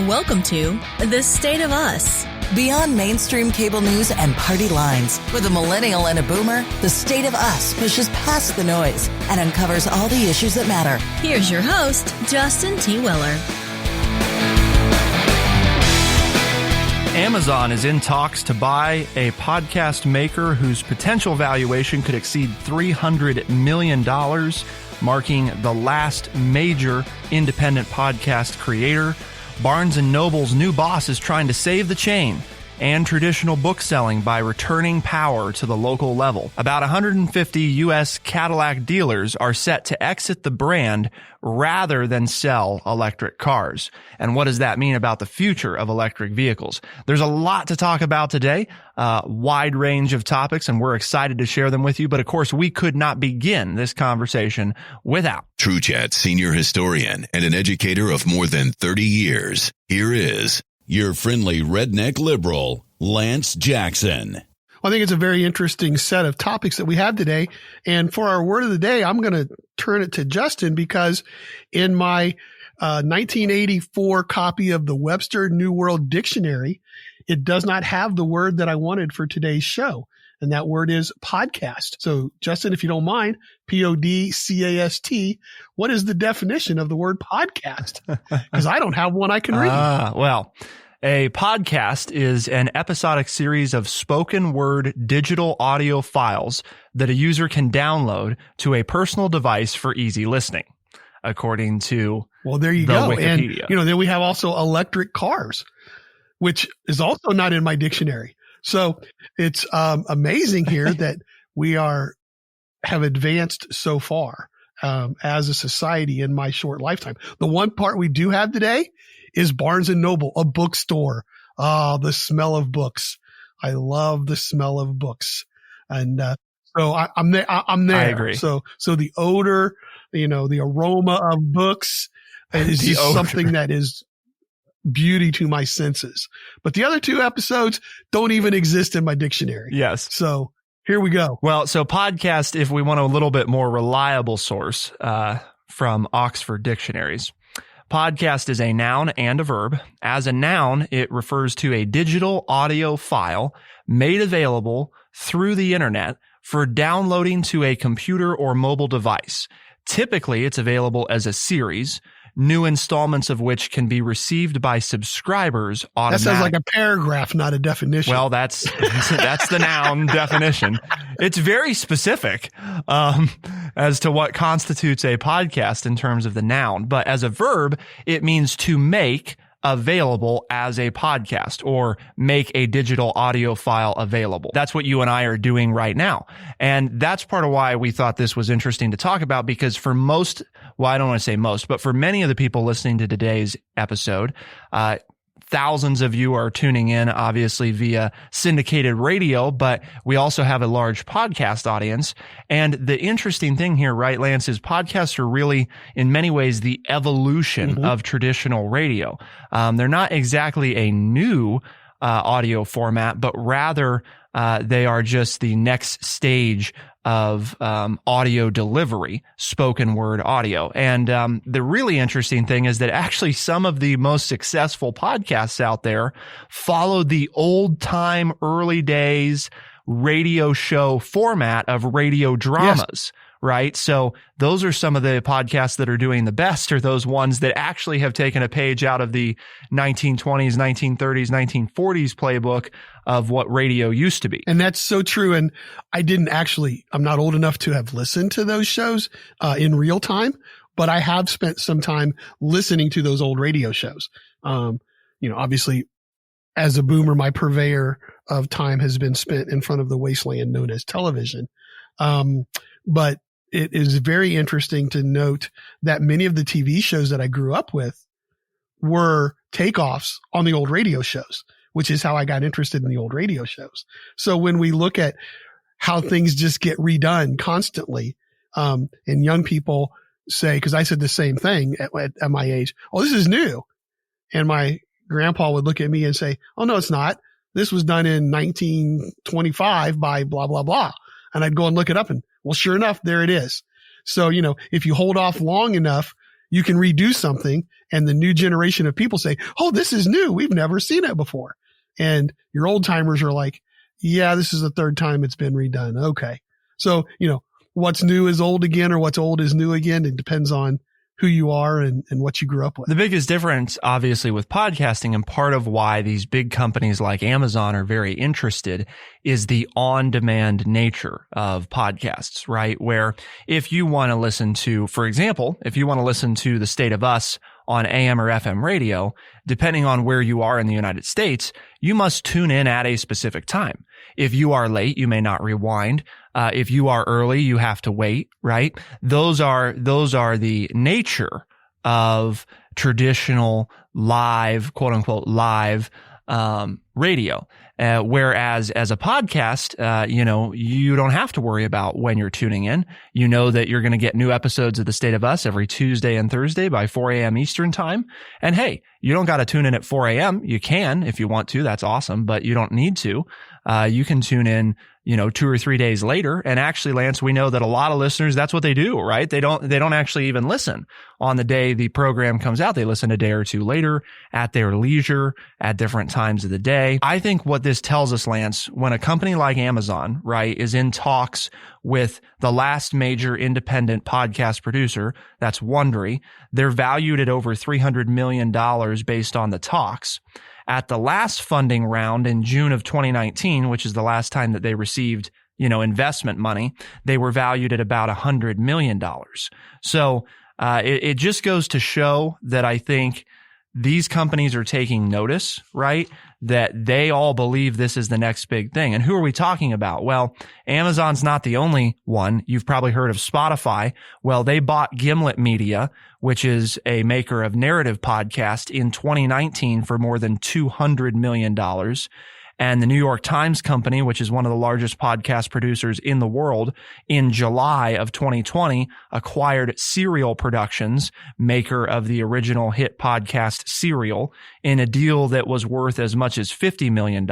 Welcome to The State of Us. Beyond mainstream cable news and party lines, with a millennial and a boomer, The State of Us pushes past the noise and uncovers all the issues that matter. Here's your host, Justin T. Weller. Amazon is in talks to buy a podcast maker whose potential valuation could exceed $300 million, marking the last major independent podcast creator. Barnes & Noble's new boss is trying to save the chain and traditional book selling by returning power to the local level. About 150 U.S. Cadillac dealers are set to exit the brand rather than sell electric cars. And what does that mean about the future of electric vehicles? There's a lot to talk about today, wide range of topics, and we're excited to share them with you. But of course, we could not begin this conversation without TrueChat senior historian and an educator of more than 30 years. Here is your friendly redneck liberal, Lance Jackson. Well, I think it's a very interesting set of topics that we have today. And for our word of the day, I'm going to turn it to Justin because in my 1984 copy of the Webster New World Dictionary, it does not have the word that I wanted for today's show. And that word is podcast. So, Justin, if you don't mind, P-O-D-C-A-S-T, what is the definition of the word podcast? Because I don't have one I can read. Well, a podcast is an episodic series of spoken word digital audio files that a user can download to a personal device for easy listening, according to there you go. Wikipedia. And, then we have also electric cars, which is also not in my dictionary. So it's amazing here that we have advanced so far as a society in my short lifetime. The one part we do have today is Barnes & Noble, a bookstore. The smell of books. I love the smell of books. And so I'm there. I agree. So the odor, the aroma of books is just something that is beauty to my senses. But the other two episodes don't even exist in my dictionary. Yes. So here we go. Well, so podcast, if we want a little bit more reliable source from Oxford dictionaries, podcast is a noun and a verb. As a noun, it refers to a digital audio file made available through the internet for downloading to a computer or mobile device. Typically, it's available as a series, new installments of which can be received by subscribers automatically. That sounds like a paragraph, not a definition. Well, that's the noun definition. It's very specific as to what constitutes a podcast in terms of the noun. But as a verb, it means to make available as a podcast or make a digital audio file available. That's what you and I are doing right now. And that's part of why we thought this was interesting to talk about, because for most, well, I don't want to say most, but for many of the people listening to today's episode, thousands of you are tuning in, obviously, via syndicated radio, but we also have a large podcast audience. And the interesting thing here, right, Lance, is podcasts are really, in many ways, the evolution of traditional radio. They're not exactly a new audio format, but rather they are just the next stage of audio delivery, spoken word audio. And the really interesting thing is that actually some of the most successful podcasts out there followed the old time, early days radio show format of radio dramas. Yes. Right. So those are some of the podcasts that are doing the best, are those ones that actually have taken a page out of the 1920s, 1930s, 1940s playbook of what radio used to be. And that's so true. And I'm not old enough to have listened to those shows in real time, but I have spent some time listening to those old radio shows. Obviously, as a boomer, my purveyor of time has been spent in front of the wasteland known as television. But it is very interesting to note that many of the TV shows that I grew up with were takeoffs on the old radio shows, which is how I got interested in the old radio shows. So when we look at how things just get redone constantly, and young people say, because I said the same thing at my age, oh, this is new. And my grandpa would look at me and say, oh, no, it's not. This was done in 1925 by blah, blah, blah. And I'd go and look it up and, well, sure enough, there it is. So, if you hold off long enough, you can redo something and the new generation of people say, oh, this is new. We've never seen it before. And your old timers are like, yeah, this is the third time it's been redone. Okay. So, what's new is old again, or what's old is new again. It depends on who you are and what you grew up with. The biggest difference, obviously, with podcasting, and part of why these big companies like Amazon are very interested, is the on-demand nature of podcasts, right? Where if you want to listen to, for example, if you want to listen to The State of Us on AM or FM radio, depending on where you are in the United States, you must tune in at a specific time. If you are late, you may not rewind. If you are early, you have to wait, right? Those are the nature of traditional live, quote unquote, live, radio. Whereas as a podcast, you don't have to worry about when you're tuning in. You know that you're going to get new episodes of The State of Us every Tuesday and Thursday by 4 a.m. Eastern time. And hey, you don't got to tune in at 4 a.m. You can if you want to. That's awesome, but you don't need to. You can tune in, 2 or 3 days later. And actually, Lance, we know that a lot of listeners, that's what they do, right? They don't actually even listen on the day the program comes out. They listen a day or two later at their leisure at different times of the day. I think what this tells us, Lance, when a company like Amazon, right, is in talks with the last major independent podcast producer, that's Wondery, they're valued at over $300 million based on the talks. At the last funding round in June of 2019, which is the last time that they received, investment money, they were valued at about $100 million. So it just goes to show that I think these companies are taking notice, right? That they all believe this is the next big thing. And who are we talking about? Well, Amazon's not the only one. You've probably heard of Spotify. Well, they bought Gimlet Media, which is a maker of narrative podcast, in 2019 for more than $200 million. And the New York Times Company, which is one of the largest podcast producers in the world, in July of 2020 acquired Serial Productions, maker of the original hit podcast Serial, in a deal that was worth as much as $50 million.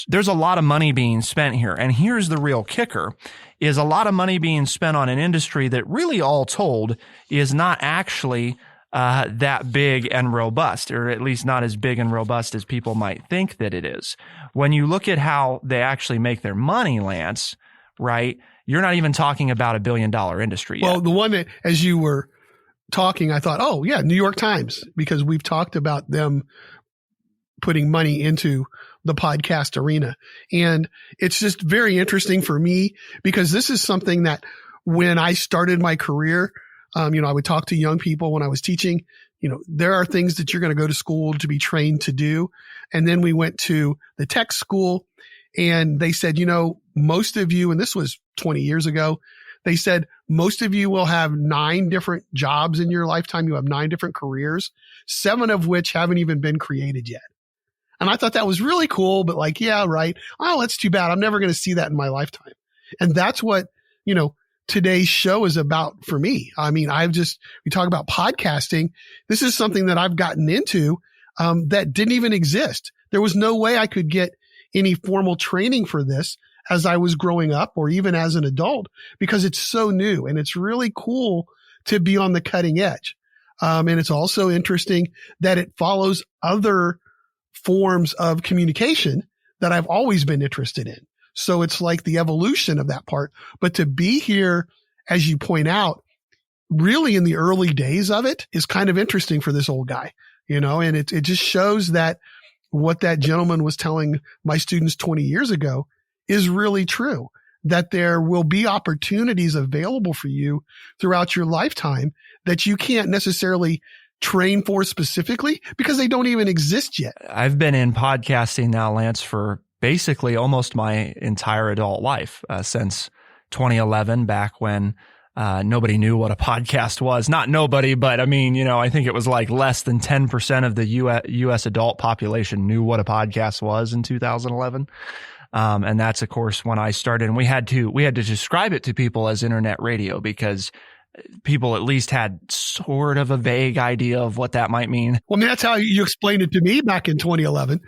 There's a lot of money being spent here. And here's the real kicker, is a lot of money being spent on an industry that really, all told, is not actually that big and robust, or at least not as big and robust as people might think that it is. When you look at how they actually make their money, Lance, right, you're not even talking about $1 billion industry yet. Well, the one that, as you were talking, I thought, oh yeah, New York Times, because we've talked about them putting money into the podcast arena. And it's just very interesting for me, because this is something that when I started my career, I would talk to young people when I was teaching, there are things that you're going to go to school to be trained to do. And then we went to the tech school and they said, most of you, and this was 20 years ago, they said, most of you will have 9 different jobs in your lifetime. You have 9 different careers, 7 of which haven't even been created yet. And I thought that was really cool, but like, yeah, right. Oh, that's too bad. I'm never going to see that in my lifetime. And that's what, today's show is about for me. I mean, we talk about podcasting. This is something that I've gotten into, that didn't even exist. There was no way I could get any formal training for this as I was growing up or even as an adult, because it's so new and it's really cool to be on the cutting edge. And it's also interesting that it follows other forms of communication that I've always been interested in. So it's like the evolution of that part. But to be here, as you point out, really in the early days of it is kind of interesting for this old guy, and it just shows that what that gentleman was telling my students 20 years ago is really true, that there will be opportunities available for you throughout your lifetime that you can't necessarily train for specifically because they don't even exist yet. I've been in podcasting now, Lance, for basically almost my entire adult life, since 2011, back when nobody knew what a podcast was. Not nobody, but I mean, I think it was like less than 10% of the U.S. adult population knew what a podcast was in 2011. And that's, of course, when I started, and we had to describe it to people as internet radio, because people at least had sort of a vague idea of what that might mean. Well, I mean, that's how you explained it to me back in 2011.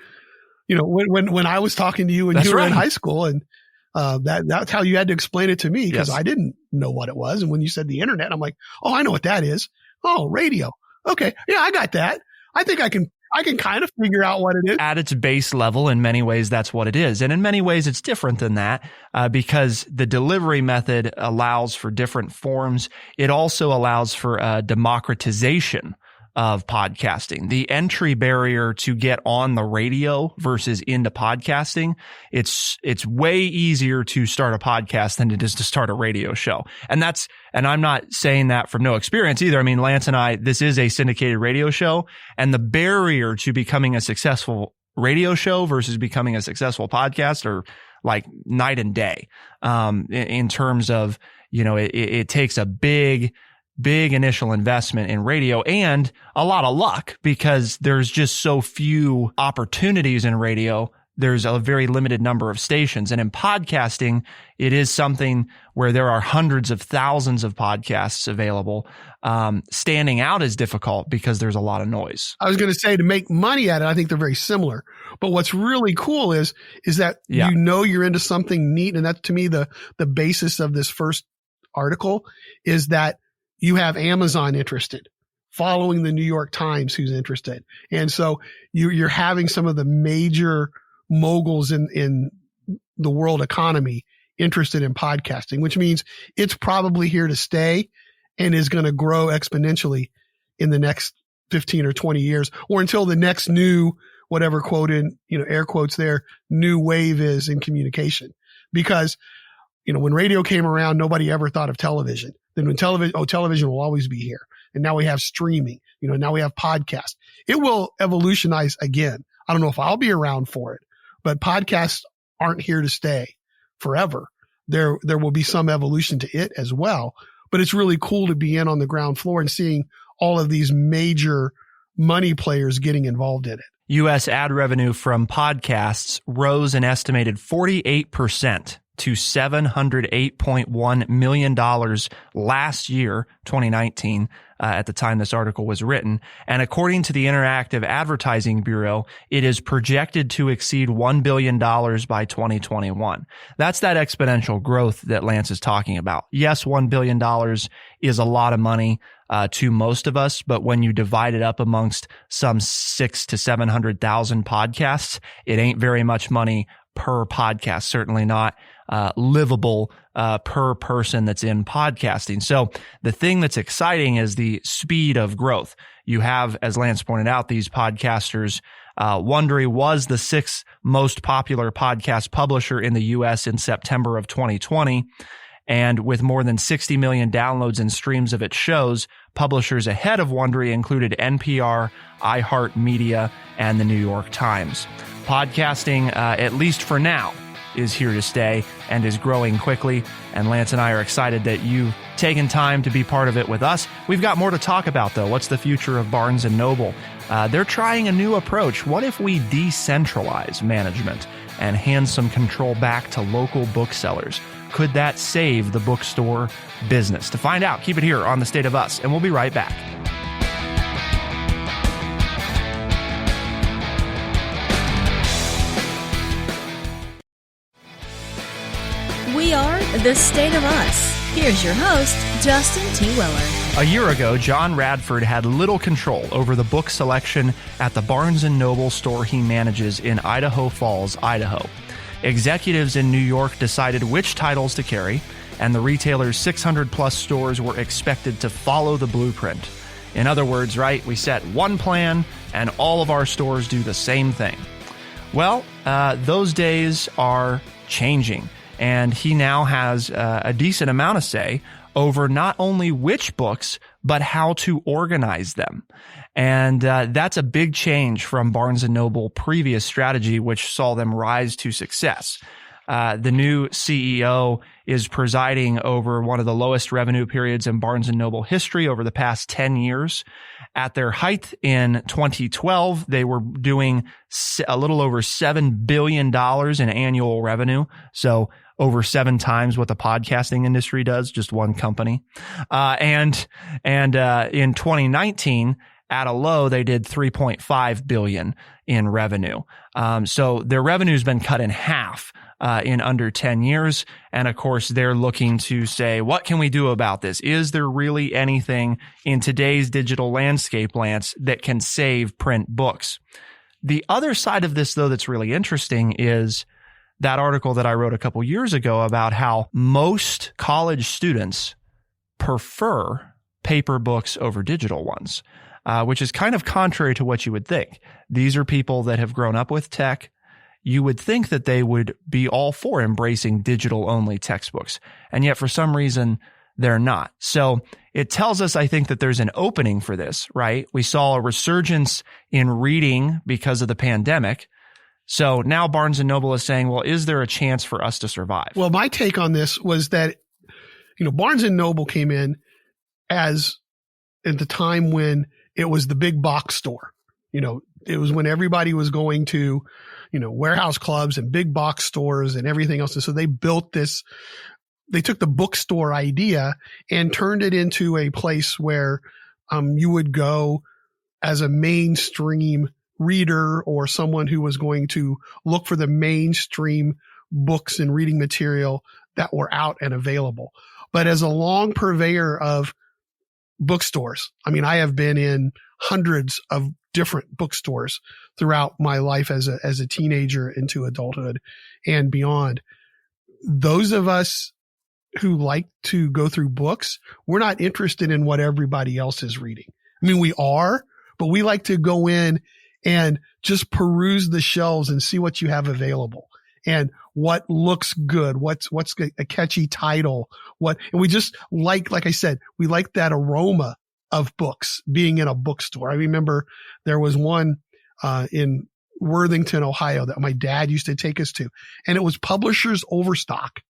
When I was talking to you and you were in high school, and that's how you had to explain it to me, because I didn't know what it was. And when you said the internet, I'm like, oh, I know what that is. Oh, radio. Okay. Yeah, I got that. I think I can kind of figure out what it is. At its base level, in many ways, that's what it is. And in many ways, it's different than that because the delivery method allows for different forms. It also allows for democratization of podcasting. The entry barrier to get on the radio versus into podcasting, it's way easier to start a podcast than it is to start a radio show. And I'm not saying that from no experience either. I mean, Lance and I, this is a syndicated radio show, and the barrier to becoming a successful radio show versus becoming a successful podcast are like night and day. In terms of, it takes a big initial investment in radio and a lot of luck because there's just so few opportunities in radio. There's a very limited number of stations. And in podcasting, it is something where there are hundreds of thousands of podcasts available. Standing out is difficult because there's a lot of noise. I was going to say, to make money at it, I think they're very similar. But what's really cool is that you're into something neat. And that's, to me, the basis of this first article is that you have Amazon interested, following the New York Times who's interested. And so you're having some of the major moguls in the world economy interested in podcasting, which means it's probably here to stay and is going to grow exponentially in the next 15 or 20 years, or until the next new, whatever quoted, air quotes there, new wave is in communication. Because, when radio came around, nobody ever thought of television. Then when television will always be here. And now we have streaming, now we have podcasts. It will evolutionize again. I don't know if I'll be around for it, but podcasts aren't here to stay forever. There will be some evolution to it as well, but it's really cool to be in on the ground floor and seeing all of these major money players getting involved in it. U.S. ad revenue from podcasts rose an estimated 48% to $708.1 million last year, 2019, at the time this article was written. And according to the Interactive Advertising Bureau, it is projected to exceed $1 billion by 2021. That's that exponential growth that Lance is talking about. Yes, $1 billion is a lot of money to most of us, but when you divide it up amongst some 600,000 to 700,000 podcasts, it ain't very much money per podcast, certainly not livable per person that's in podcasting. So the thing that's exciting is the speed of growth. You have, as Lance pointed out, these podcasters. Wondery was the 6th most popular podcast publisher in the U.S. in September of 2020. And with more than 60 million downloads and streams of its shows, publishers ahead of Wondery included NPR, iHeartMedia, and the New York Times. Podcasting, at least for now, is here to stay and is growing quickly. And Lance and I are excited that you've taken time to be part of it with us. We've got more to talk about, though. What's the future of Barnes & Noble? They're trying a new approach. What if we decentralize management and hand some control back to local booksellers? Could that save the bookstore business? To find out, keep it here on The State of Us, and we'll be right back. We are The State of Us. Here's your host, Justin T. Weller. A year ago, John Radford had little control over the book selection at the Barnes & Noble store he manages in Idaho Falls, Idaho. Executives in New York decided which titles to carry, and the retailer's 600-plus stores were expected to follow the blueprint. In other words, right, we set one plan, and all of our stores do the same thing. Well, those days are changing, and he now has a decent amount of say over not only which books, but how to organize them. And that's a big change from Barnes & Noble previous strategy, which saw them rise to success. The new CEO is presiding over one of the lowest revenue periods in Barnes & Noble history over the past 10 years. At their height in 2012, they were doing a little over $7 billion in annual revenue. So over 7 times what the podcasting industry does, just one company. And in 2019, at a low, they did $3.5 billion in revenue. So their revenue's been cut in half in under 10 years. And of course, they're looking to say, what can we do about this? Is there really anything in today's digital landscape, Lance, that can save print books? The other side of this, though, that's really interesting is that article that I wrote a couple years ago about how most college students prefer paper books over digital ones, which is kind of contrary to what you would think. These are people that have grown up with tech. You would think that they would be all for embracing digital-only textbooks, and yet for some reason, they're not. So it tells us, I think, that there's an opening for this, right? We saw a resurgence in reading because of the pandemic. So now Barnes & Noble is saying, well, is there a chance for us to survive? Well, my take on this was that, Barnes & Noble came in as at the time when it was the big box store. It was when everybody was going to, warehouse clubs and big box stores and everything else. And so they built this, they took the bookstore idea and turned it into a place where you would go as a mainstream reader or someone who was going to look for the mainstream books and reading material that were out and available. But as a long purveyor of bookstores, I have been in hundreds of different bookstores throughout my life as a teenager into adulthood and beyond. Those of us who like to go through books, we're not interested in what everybody else is reading. We are, but we like to go in and just peruse the shelves and see what you have available and what looks good, what's a catchy title, and we just like I said, we like that aroma of books being in a bookstore. I remember there was one in Worthington, Ohio that my dad used to take us to, and it was Publishers Overstock.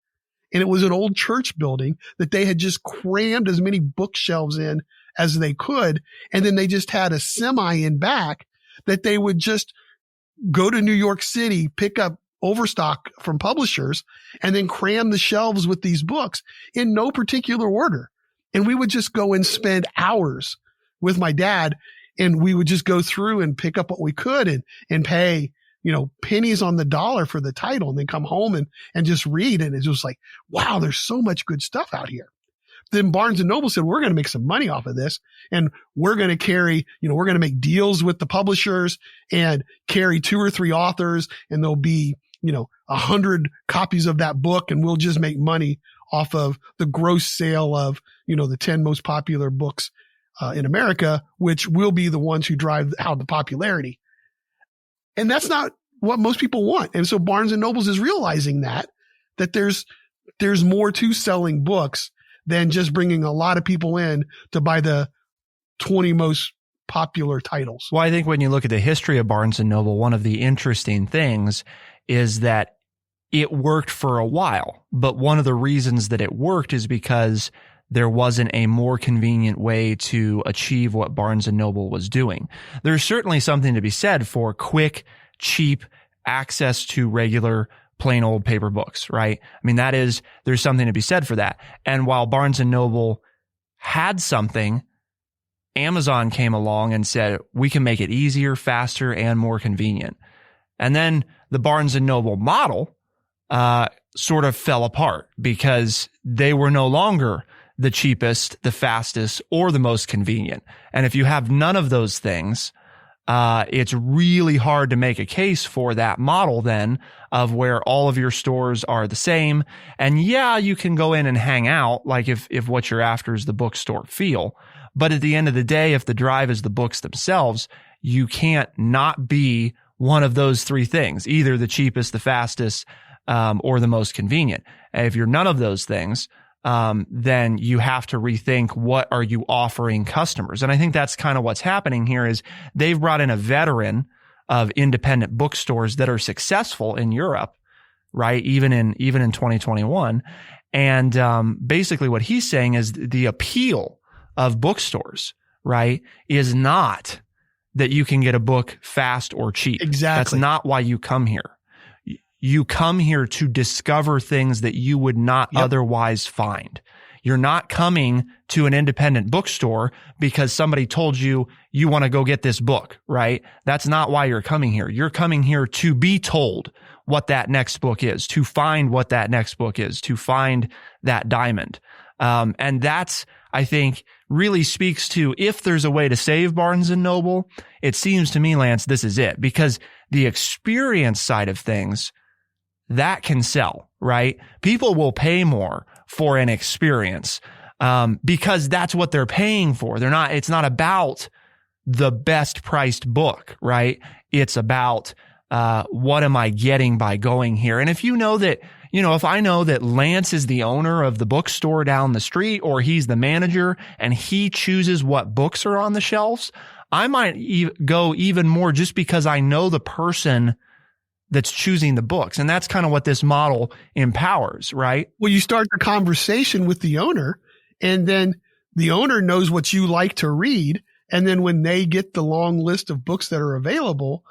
And it was an old church building that they had just crammed as many bookshelves in as they could. And then they just had a semi in back that they would just go to New York City, pick up Overstock from Publishers, and then cram the shelves with these books in no particular order. And we would just go and spend hours with my dad, and we would just go through and pick up what we could and pay, pennies on the dollar for the title, and then come home and just read. And it was like, wow, there's so much good stuff out here. Then Barnes & Noble said, we're going to make some money off of this, and we're going to carry, we're going to make deals with the publishers and carry 2 or 3 authors, and there'll be, 100 copies of that book, and we'll just make money off of the gross sale of, the 10 most popular books in America, which will be the ones who drive out the popularity. And that's not what most people want. And so Barnes & Noble is realizing that there's more to selling books than just bringing a lot of people in to buy the 20 most popular titles. Well, I think when you look at the history of Barnes & Noble, one of the interesting things is that it worked for a while. But one of the reasons that it worked is because there wasn't a more convenient way to achieve what Barnes & Noble was doing. There's certainly something to be said for quick, cheap access to regular, plain old paper books, right? There's something to be said for that. And while Barnes & Noble had something, Amazon came along and said, we can make it easier, faster, and more convenient. And then the Barnes & Noble model sort of fell apart because they were no longer the cheapest, the fastest, or the most convenient. And if you have none of those things, it's really hard to make a case for that model then of where all of your stores are the same. And yeah, you can go in and hang out, like if what you're after is the bookstore feel. But at the end of the day, if the drive is the books themselves, you can't not be one of those 3 things, either the cheapest, the fastest, or the most convenient. And if you're none of those things, then you have to rethink what are you offering customers. And I think that's kind of what's happening here is they've brought in a veteran of independent bookstores that are successful in Europe, right? Even in 2021. And basically what he's saying is the appeal of bookstores, right, is not that you can get a book fast or cheap. Exactly. That's not why you come here. You come here to discover things that you would not otherwise find. You're not coming to an independent bookstore because somebody told you you want to go get this book, right? That's not why you're coming here. You're coming here to be told what that next book is, to find what that next book is, to find that diamond. And that's, I think, really speaks to, if there's a way to save Barnes & Noble, it seems to me, Lance, this is it. Because the experience side of things, that can sell, right? People will pay more for an experience because that's what they're paying for. It's not about the best priced book, right? It's about what am I getting by going here? And if you know that, if I know that Lance is the owner of the bookstore down the street, or he's the manager and he chooses what books are on the shelves, I might go even more just because I know the person that's choosing the books. And that's kind of what this model empowers, right? Well, you start the conversation with the owner, and then the owner knows what you like to read. And then when they get the long list of books that are available,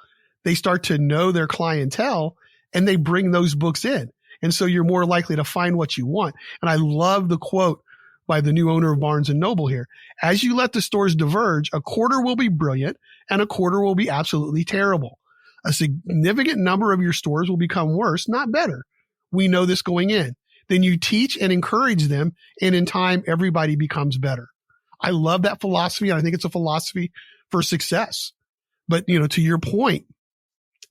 they start to know their clientele and they bring those books in. And so you're more likely to find what you want. And I love the quote by the new owner of Barnes & Noble here. As you let the stores diverge, a quarter will be brilliant and a quarter will be absolutely terrible. A significant number of your stores will become worse, not better. We know this going in. Then you teach and encourage them, and in time, everybody becomes better. I love that philosophy, and I think it's a philosophy for success. But, to your point,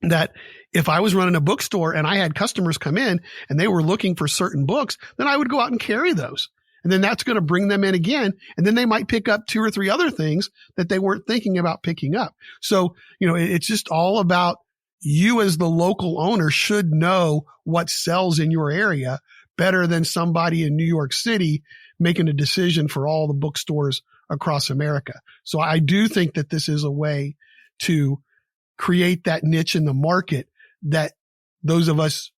that if I was running a bookstore and I had customers come in and they were looking for certain books, then I would go out and carry those. And then that's going to bring them in again. And then they might pick up 2 or 3 other things that they weren't thinking about picking up. So, it's just all about you as the local owner should know what sells in your area better than somebody in New York City making a decision for all the bookstores across America. So I do think that this is a way to create that niche in the market that those of us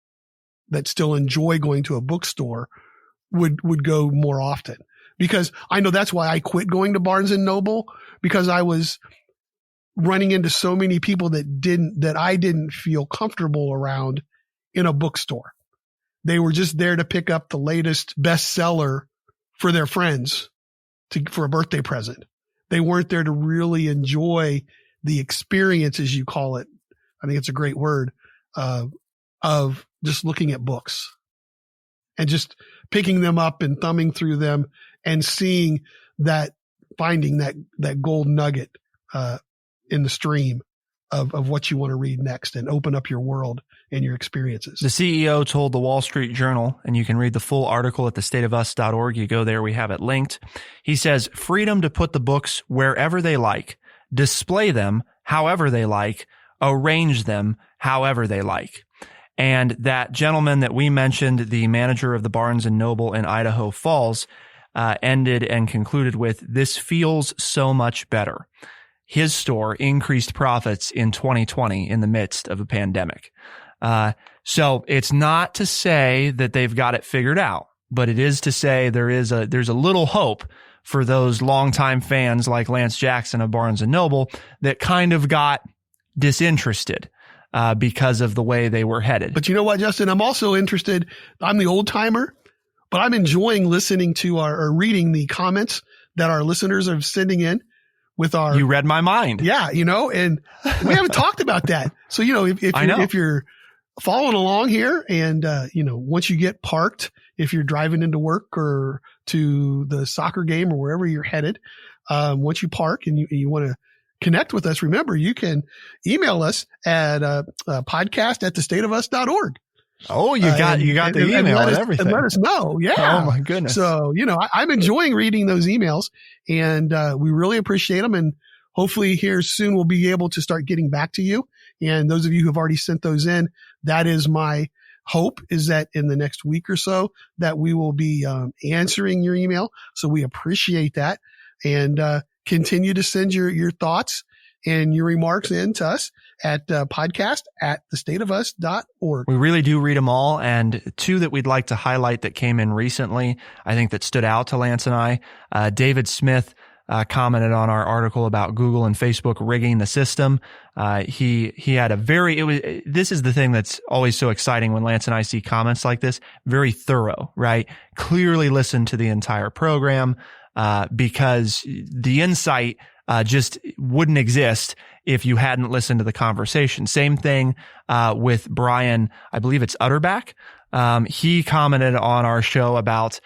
that still enjoy going to a bookstore would go more often. Because I know that's why I quit going to Barnes & Noble, because I was running into so many people that I didn't feel comfortable around in a bookstore. They were just there to pick up the latest bestseller for their friends for a birthday present. They weren't there to really enjoy the experience, as you call it. I think it's a great word, of just looking at books and just picking them up and thumbing through them and seeing that, finding that gold nugget, in the stream of what you want to read next and open up your world and your experiences. The CEO told the Wall Street Journal, and you can read the full article at thestateofus.org. You go there, we have it linked. He says, freedom to put the books wherever they like, display them however they like, arrange them however they like. And that gentleman that we mentioned, the manager of the Barnes & Noble in Idaho Falls, ended and concluded with, this feels so much better. His store increased profits in 2020 in the midst of a pandemic. So it's not to say that they've got it figured out, but it is to say there's a little hope for those longtime fans like Lance Jackson of Barnes & Noble that kind of got disinterested because of the way they were headed. But you know what, Justin? I'm also interested. I'm the old timer, but I'm enjoying listening to or reading the comments that our listeners are sending in with our. You read my mind. Yeah, and we haven't talked about that. So, if you're following along here and, once you get parked, if you're driving into work or to the soccer game or wherever you're headed, once you park and you want to connect with us, remember, you can email us at podcast@thestateofus.org. Oh, you got the email and everything. And let us know. Yeah. Oh my goodness. So, I'm enjoying reading those emails, and we really appreciate them. And hopefully here soon we'll be able to start getting back to you. And those of you who have already sent those in, that is my hope, is that in the next week or so that we will be answering your email. So we appreciate that, and continue to send your thoughts and your remarks in to us at podcast@thestateofus.org. We really do read them all. And 2 that we'd like to highlight that came in recently, I think that stood out to Lance and I. David Smith commented on our article about Google and Facebook rigging the system. He had this is the thing that's always so exciting when Lance and I see comments like this, very thorough, right? Clearly listened to the entire program, because the insight, just wouldn't exist if you hadn't listened to the conversation. Same thing, with Brian, I believe it's Utterback. He commented on our show about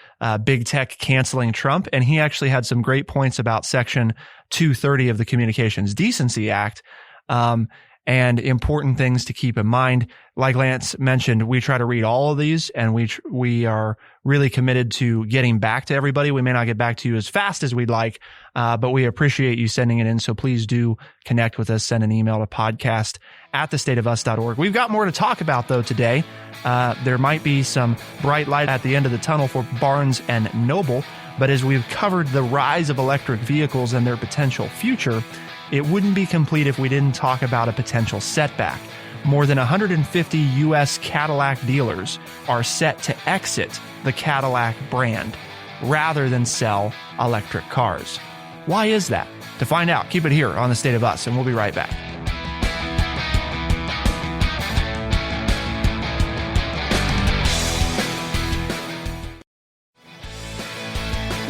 big tech canceling Trump, and he actually had some great points about Section 230 of the Communications Decency Act, and important things to keep in mind. Like Lance mentioned, we try to read all of these, and we are really committed to getting back to everybody. We may not get back to you as fast as we'd like, but we appreciate you sending it in. So please do connect with us. Send an email to podcast@thestateofus.org. We've got more to talk about, though, today. There might be some bright light at the end of the tunnel for Barnes and Noble, but as we've covered the rise of electric vehicles and their potential future, it wouldn't be complete if we didn't talk about a potential setback. More than 150 U.S. Cadillac dealers are set to exit the Cadillac brand rather than sell electric cars. Why is that? To find out, keep it here on The State of Us, and we'll be right back.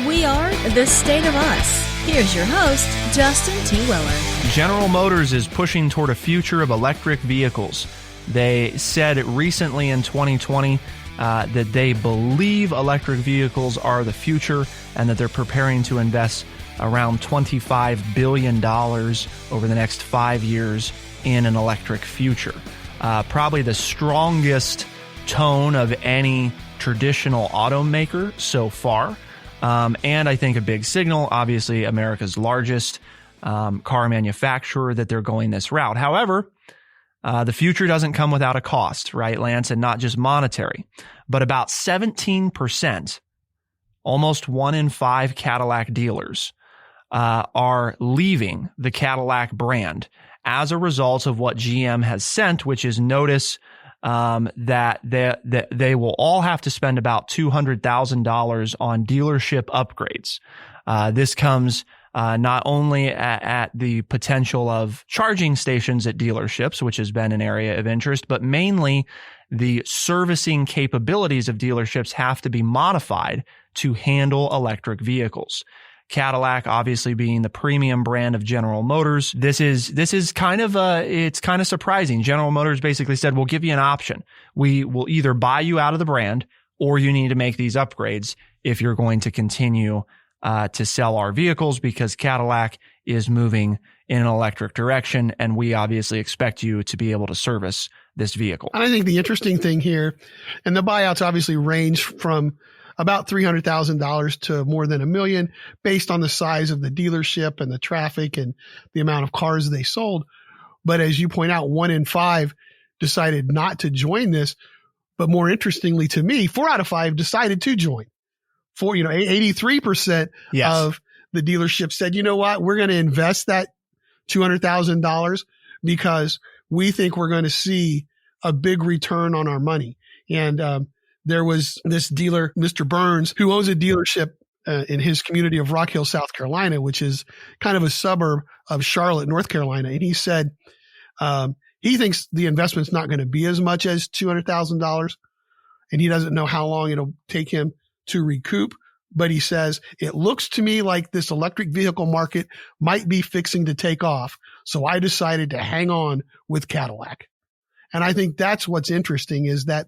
We are The State of Us. Here's your host, Justin T. Weller. General Motors is pushing toward a future of electric vehicles. They said recently in 2020 that they believe electric vehicles are the future and that they're preparing to invest around $25 billion over the next 5 years in an electric future. Probably the strongest tone of any traditional automaker so far. And I think a big signal, obviously America's largest car manufacturer, that they're going this route. However, the future doesn't come without a cost, right, Lance? And not just monetary, but about 17%, almost 1 in 5 Cadillac dealers are leaving the Cadillac brand as a result of what GM has sent, which is notice that they will all have to spend about $200,000 on dealership upgrades. This comes not only at the potential of charging stations at dealerships, which has been an area of interest, but mainly the servicing capabilities of dealerships have to be modified to handle electric vehicles. Cadillac obviously being the premium brand of General Motors. This is kind of it's kind of surprising. General Motors basically said, we'll give you an option. We will either buy you out of the brand, or you need to make these upgrades if you're going to continue to sell our vehicles, because Cadillac is moving in an electric direction, and we obviously expect you to be able to service this vehicle. And I think the interesting thing here, and the buyouts obviously range from about $300,000 to more than $1 million based on the size of the dealership and the traffic and the amount of cars they sold. But as you point out, 1 in 5 decided not to join this. But more interestingly to me, 4 out of 5 decided to join. 83% Yes. of the dealership said, you know what, we're going to invest that $200,000 because we think we're going to see a big return on our money. And, there was this dealer, Mr. Burns, who owns a dealership in his community of Rock Hill, South Carolina, which is kind of a suburb of Charlotte, North Carolina. And he said he thinks the investment's not going to be as much as $200,000, and he doesn't know how long it'll take him to recoup. But he says, it looks to me like this electric vehicle market might be fixing to take off. So I decided to hang on with Cadillac. And I think that's what's interesting, is that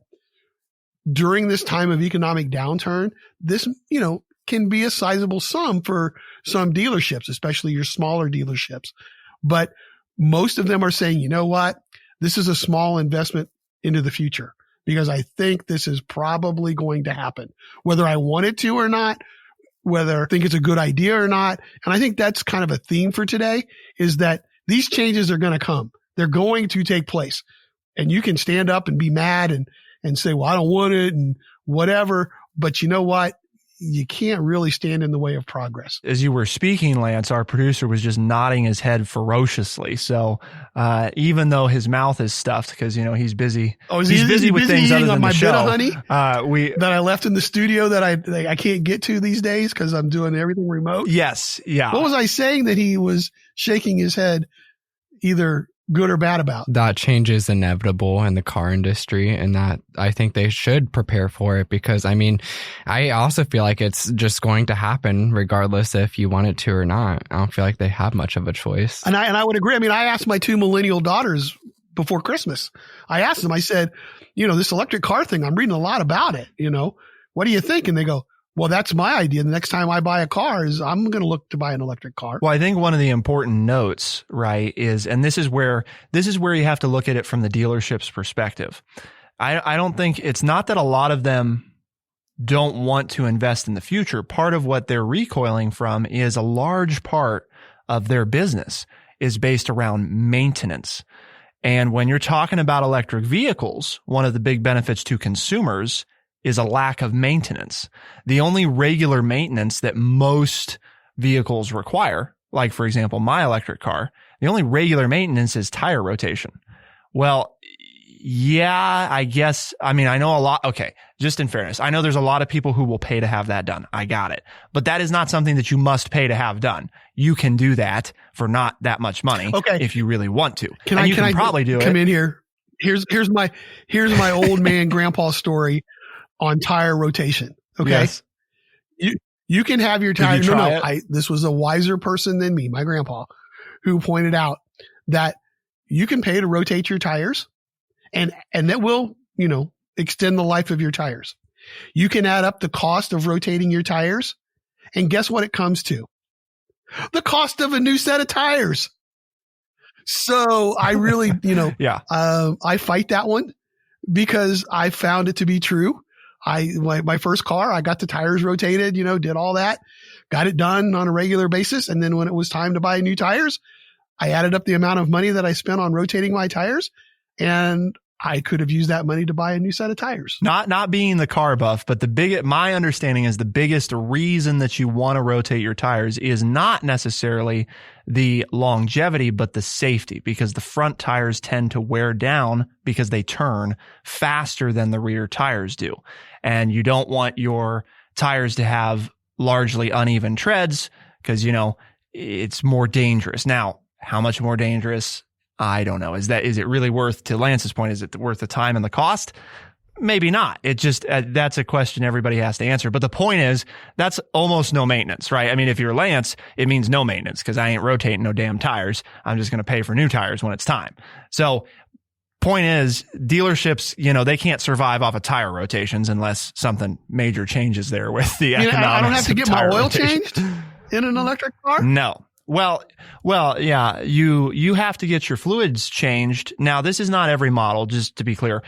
during this time of economic downturn, this, can be a sizable sum for some dealerships, especially your smaller dealerships. But most of them are saying, you know what, this is a small investment into the future, because I think this is probably going to happen, whether I want it to or not, whether I think it's a good idea or not. And I think that's kind of a theme for today, is that these changes are going to come. They're going to take place. And you can stand up and be mad and say, well, I don't want it and whatever. But you know what? you can't really stand in the way of progress. As you were speaking, Lance, our producer was just nodding his head ferociously. So even though his mouth is stuffed because, he's busy. Oh, he's busy with things other than my the show. bit of honey that I left in the studio that I can't get to these days because I'm doing everything remote. Yes. Yeah. What was I saying that he was shaking his head either good or bad about? That change is inevitable in the car industry, and that I think they should prepare for it because, I also feel like it's just going to happen regardless if you want it to or not. I don't feel like they have much of a choice. And I would agree. I asked my 2 millennial daughters before Christmas. I asked them, I said, this electric car thing, I'm reading a lot about it. What do you think? And they go, well, that's my idea. The next time I buy a car I'm going to look to buy an electric car. Well, I think one of the important notes, right, is, and this is where you have to look at it from the dealership's perspective. I don't think it's not that a lot of them don't want to invest in the future. Part of what they're recoiling from is a large part of their business is based around maintenance. And when you're talking about electric vehicles, one of the big benefits to consumers is a lack of maintenance. The only regular maintenance that most vehicles require, like for example, my electric car, the only regular maintenance is tire rotation. Well, yeah, I guess, I know a lot. Okay. Just in fairness, I know there's a lot of people who will pay to have that done. I got it. But that is not something that you must pay to have done. You can do that for not that much money. Okay. If you really want to. Can I probably do it. Come in here. Here's my old man grandpa story on tire rotation. Okay. Yes. You can have your tire. No. This was a wiser person than me, my grandpa, who pointed out that you can pay to rotate your tires and that will, extend the life of your tires. You can add up the cost of rotating your tires. And guess what it comes to? The cost of a new set of tires. So I really, I fight that one because I found it to be true. My first car, I got the tires rotated, did all that, got it done on a regular basis. And then when it was time to buy new tires, I added up the amount of money that I spent on rotating my tires, and I could have used that money to buy a new set of tires. Not being the car buff, but my understanding is the biggest reason that you want to rotate your tires is not necessarily the longevity, but the safety, because the front tires tend to wear down because they turn faster than the rear tires do. And you don't want your tires to have largely uneven treads because, it's more dangerous. Now, how much more dangerous? I don't know. Is it really worth, to Lance's point, is it worth the time and the cost? Maybe not. It just, that's a question everybody has to answer. But the point is, that's almost no maintenance, right? If you're Lance, it means no maintenance because I ain't rotating no damn tires. I'm just going to pay for new tires when it's time. So point is, dealerships, they can't survive off of tire rotations unless something major changes there with the economics. I don't have to get my oil rotation. changed in an electric car? No. Well, yeah, you have to get your fluids changed. Now, this is not every model, just to be clear.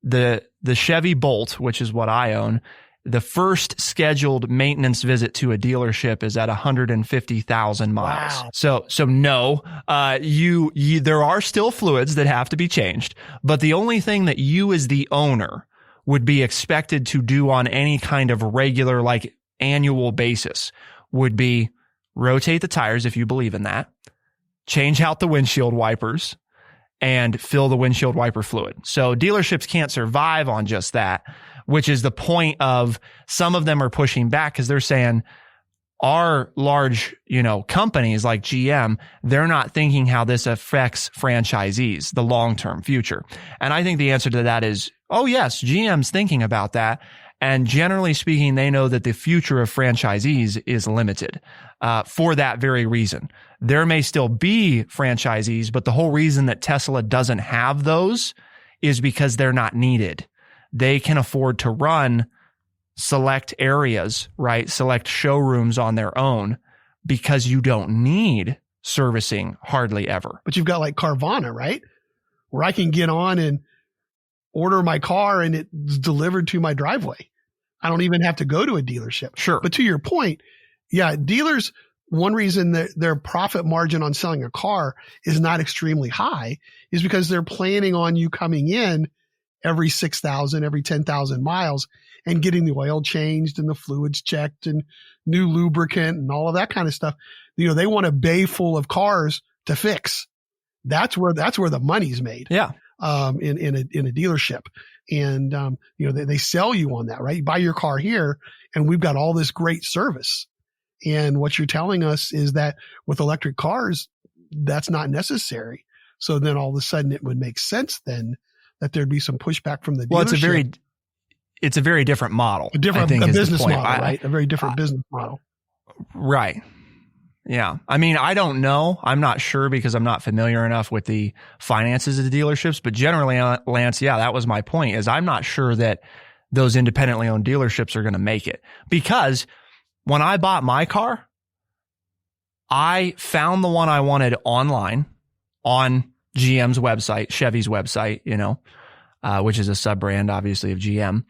The Chevy Bolt, which is what I own, the first scheduled maintenance visit to a dealership is at 150,000 miles. Wow. So no, there are still fluids that have to be changed, but the only thing that you as the owner would be expected to do on any kind of regular, like annual basis would be rotate the tires if you believe in that, change out the windshield wipers, and fill the windshield wiper fluid. So dealerships can't survive on just that, which is the point of some of them are pushing back because they're saying our large, companies like GM, they're not thinking how this affects franchisees, the long-term future. And I think the answer to that is, oh yes, GM's thinking about that. And generally speaking, they know that the future of franchisees is limited for that very reason. There may still be franchisees, but the whole reason that Tesla doesn't have those is because they're not needed. They can afford to run select areas, right? Select showrooms on their own because you don't need servicing hardly ever. But you've got like Carvana, right? Where I can get on and order my car and it's delivered to my driveway. I don't even have to go to a dealership. Sure. But to your point, yeah, dealers, one reason that their profit margin on selling a car is not extremely high is because they're planning on you coming in every 6,000, every 10,000 miles and getting the oil changed and the fluids checked and new lubricant and all of that kind of stuff. They want a bay full of cars to fix. That's where the money's made. Yeah. In a dealership. And, they sell you on that, right? You buy your car here and we've got all this great service. And what you're telling us is that with electric cars, that's not necessary. So then all of a sudden it would make sense then that there'd be some pushback from the dealership. Well, it's a very different model. A business model, right? A very different business model. Right. Yeah. I mean, I don't know. I'm not sure because I'm not familiar enough with the finances of the dealerships, but generally, Lance, yeah, that was my point, is I'm not sure that those independently owned dealerships are going to make it, because when I bought my car, I found the one I wanted online on GM's website, Chevy's website, which is a sub-brand, obviously, of GM.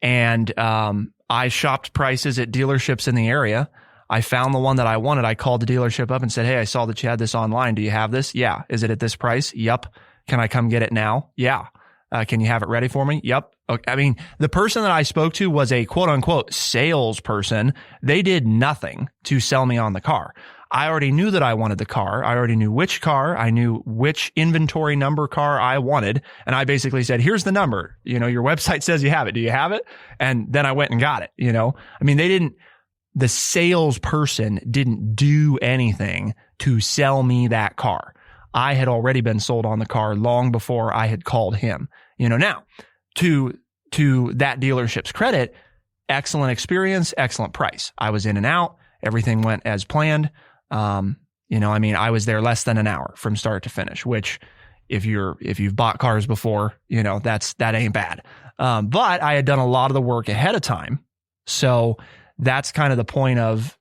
And I shopped prices at dealerships in the area. I found the one that I wanted. I called the dealership up and said, hey, I saw that you had this online. Do you have this? Yeah. Is it at this price? Yep. Can I come get it now? Yeah. Can you have it ready for me? Yep. Okay. I mean, the person that I spoke to was a quote unquote salesperson. They did nothing to sell me on the car. I already knew that I wanted the car. I already knew which car. I knew which inventory number car I wanted. And I basically said, here's the number. Your website says you have it. Do you have it? And then I went and got it. I mean, the salesperson didn't do anything to sell me that car. I had already been sold on the car long before I had called him. Now, to that dealership's credit, excellent experience, excellent price. I was in and out. Everything went as planned. I mean, I was there less than an hour from start to finish, which if you've bought cars before, that ain't bad. But I had done a lot of the work ahead of time. So that's kind of the point of,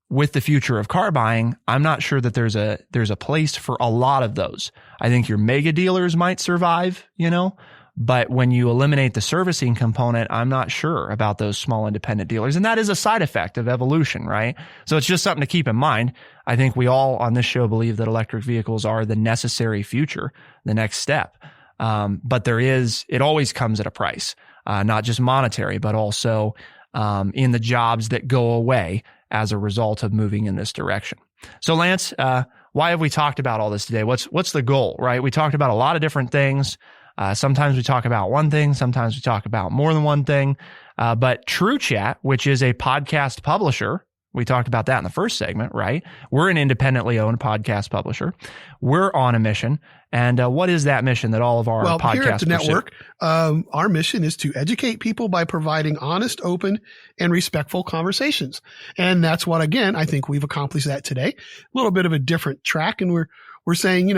with the future of car buying, I'm not sure that there's a place for a lot of those. I think your mega dealers might survive, but when you eliminate the servicing component, I'm not sure about those small independent dealers. And that is a side effect of evolution, right? So it's just something to keep in mind. I think we all on this show believe that electric vehicles are the necessary future, the next step. But it always comes at a price, not just monetary, but also in the jobs that go away as a result of moving in this direction. So Lance, why have we talked about all this today? What's the goal, right? We talked about a lot of different things. Sometimes we talk about one thing. Sometimes we talk about more than one thing. But True Chat, which is a podcast publisher, we talked about that in the first segment, right? We're an independently owned podcast publisher. We're on a mission. And what is that mission that all of our podcasts here at the network, our mission is to educate people by providing honest, open, and respectful conversations. And that's what, again, I think we've accomplished that today. A little bit of a different track. And we're saying,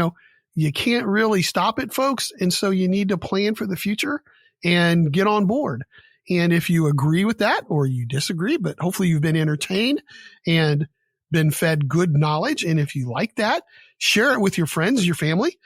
you can't really stop it, folks. And so you need to plan for the future and get on board. And if you agree with that or you disagree, but hopefully you've been entertained and been fed good knowledge. And if you like that, share it with your friends, your family,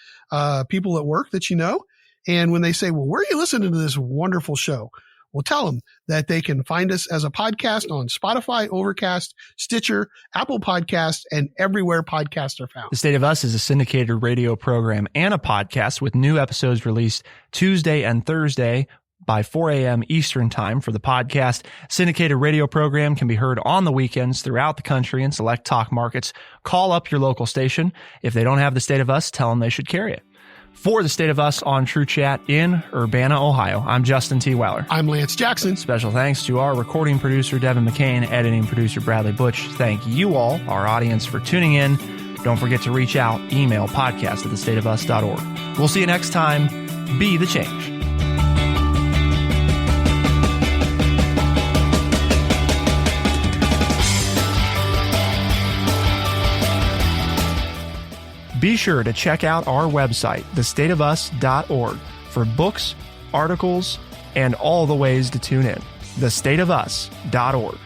people at work that you know. And when they say, well, where are you listening to this wonderful show? Well, tell them that they can find us as a podcast on Spotify, Overcast, Stitcher, Apple Podcasts, and everywhere podcasts are found. The State of Us is a syndicated radio program and a podcast with new episodes released Tuesday and Thursday by 4 a.m. Eastern Time. For the podcast, syndicated radio program can be heard on the weekends throughout the country in select talk markets. Call up your local station. If they don't have the State of Us, tell them they should carry it. For the State of Us on True Chat in Urbana, Ohio, I'm Justin T. Weller. I'm Lance Jackson. Special thanks to our recording producer, Devin McCain, editing producer, Bradley Butch. Thank you all, our audience, for tuning in. Don't forget to reach out, email podcast@thestateofus.org. We'll see you next time. Be the change. Be sure to check out our website, thestateofus.org, for books, articles, and all the ways to tune in. thestateofus.org.